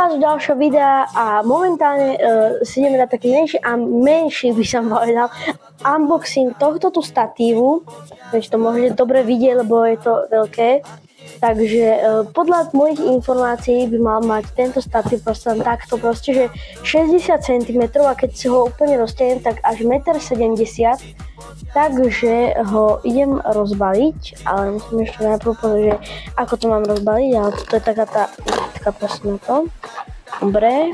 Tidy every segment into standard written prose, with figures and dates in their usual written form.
vás do ďalšieho videa a momentálne si ideme dať taký menší by som povedal unboxing tohto tu statívu, takže to môžete dobre vidieť, lebo je to veľké. Takže podľa mojich informácií by mal mať tento statív proste takto proste, že 60 cm a keď si ho úplne roztiahnem, tak až 1,70 m. Takže ho idem rozbaliť, ale musím ešte najprv povedať, že ako to mám rozbaliť, ale toto je taká proste na to. Dobre.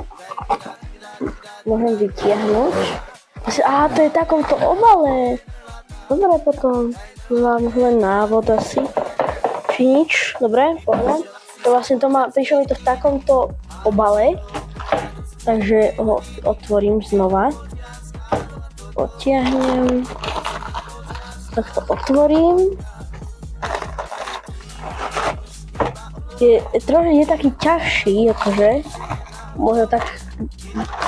Môžem vytiahnuť. Aha, to je takomto obale. Dobre, potom mám len návod asi. Či nič, dobre, pohľad. To vlastne prišlo mi to v takomto obale, takže ho otvorím znova. Odtiahnem. Tak to otvorím. Je taký ťažší, akože možno tak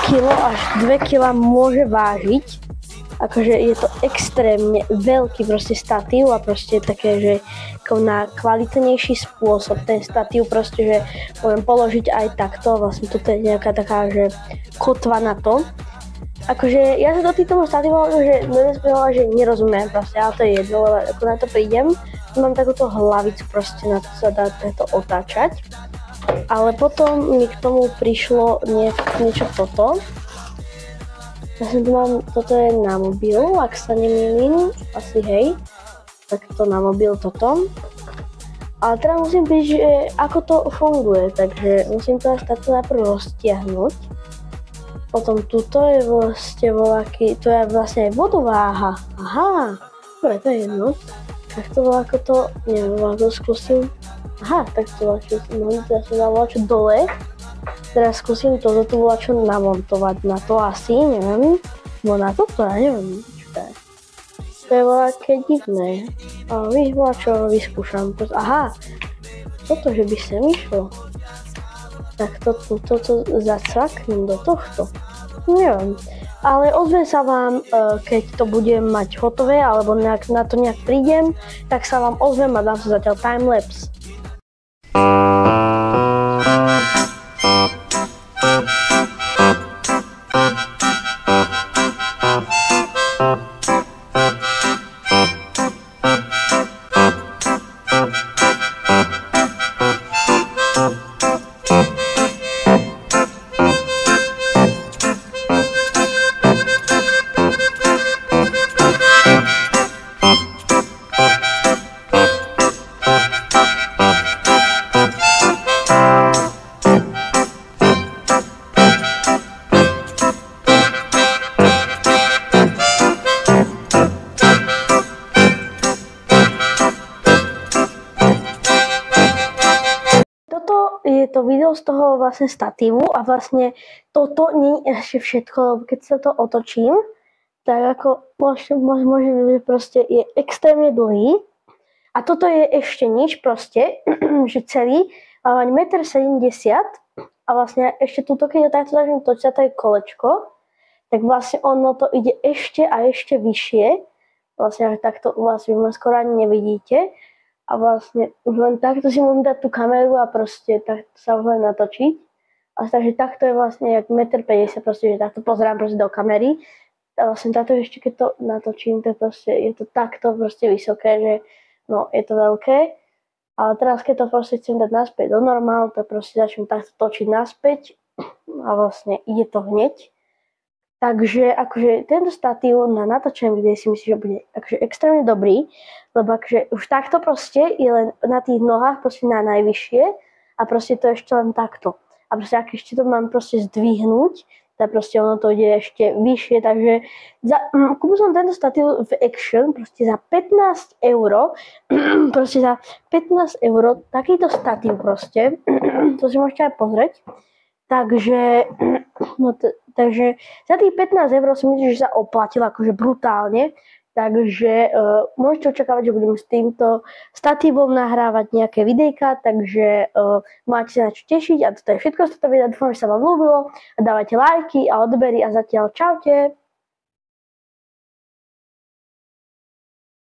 kilo až 2 kg môže vážiť. Akože je to extrémne veľký proste statív a proste také, že na kvalitnejší spôsob ten statív proste, že môžem položiť aj takto, vlastne toto je nejaká taká, že kotva na to. Akože ja sa do týchto statívov že nerozumiem proste, ale to je jedno, ale ako na to prídem, mám takúto hlavicu proste, na to sa dá to otáčať. Ale potom mi k tomu prišlo niečo toto. Toto je na mobil, ak sa nemýlim, asi hej, tak to na mobil toto. Ale teda musím byť, že ako to funguje, takže musím to takto najprv roztiahnuť. Potom tuto je to je vlastne aj vodováha. Aha, dobre, to je jedno. Tak to bolo ako to, neviem, to skúsim. Aha, tak to teraz som dala čo dole. Teraz skúsim toto tu bola čo namontovať na to asi, neviem. No na toto, ja neviem, čo to je. To je veľké divné. Ale čo vyskúšam. Aha, toto, že by sem išlo. Tak toto zacvaknem do tohto. Neviem. Ale ozvem sa vám, keď to budem mať hotové, alebo na to nejak prídem, tak sa vám ozvem a dám sa zatiaľ timelapse. Je to video z toho vlastne statívu a vlastne toto nie je ešte všetko, lebo keď sa to otočím, tak ako môžete vidieť, proste je extrémne dlhý a toto je ešte nič proste, že celý má mať 1,70 m a vlastne ešte túto, keď ho takto začnem točiť, to je kolečko, tak vlastne ono to ide ešte a ešte vyššie, vlastne takto vlastne skoro ani nevidíte. A vlastne už len takto si môžem dať tú kameru a proste takto sa môžem natočiť. A takže takto je vlastne jak 1,50 m, proste, že takto pozerám proste do kamery. A vlastne takto ešte keď to natočím, to proste, je to takto proste vysoké, že no je to veľké. Ale teraz keď to proste chcem dať naspäť do normálu, tak proste začnem takto točiť naspäť a vlastne ide to hneď. Takže akože tento statív na natočenom videu si myslím, že bude akože extrémne dobrý, lebo akože už takto proste je len na tých nohách proste na najvyššie a proste to ešte len takto. A proste ak ešte to mám proste zdvihnúť, tak proste ono to ide ešte vyššie, takže kúpil som tento statív v Action proste za 15 €, proste za 15 €, takýto statív proste, to si môžete aj pozrieť. Takže za tých 15 € si myslím, že sa oplatilo akože brutálne. Takže môžete očakávať, že budem s týmto statívom nahrávať nejaké videjka, takže máte sa na čo tešiť a toto je všetko z tohto videa. Dúfam, že sa vám ľúbilo a dávajte lajky a odbery a zatiaľ čaute.